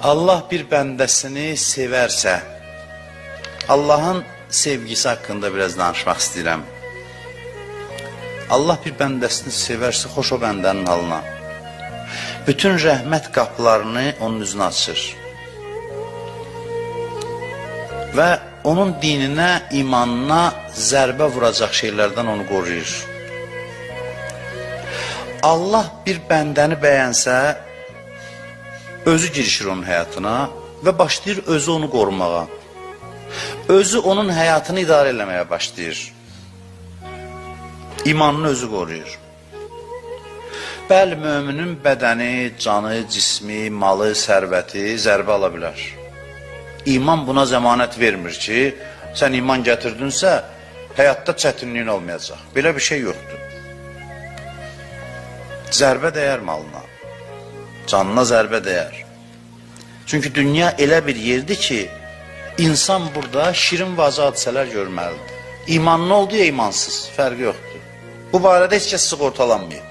Allah bir bəndəsini sevərsə, Allahın sevgisi haqqında biraz danışmaq istəyirəm. Allah bir bəndəsini sevərsə, xoş o bəndənin halına. Bütün rəhmət qapılarını onun üzünə açır. Və onun dininə, imanına zərbə vuracaq şeylərdən onu qoruyur. Allah bir bəndəni bəyənsə, özü girişir onun həyatına və başlayır özü onu qorumağa. Özü onun həyatını idarə eləməyə başlayır. İmanını özü qoruyur. Bəli, möminin bədəni, canı, cismi, malı, sərvəti zərbə ala bilər. İman buna zəmanət vermir ki, sən iman gətirdinsə, həyatda çətinliyin olmayacaq. Belə bir şey yoxdur. Zərbə dəyər malına, canına zərbə dəyər. Çünki dünya elə bir yerdir ki, insan burada şirin və acı hadisələr görməlidir. İmanlı oldu ya imansız, fərqi yoxdur. Bu barədə heç kəs sığortalanmıyor.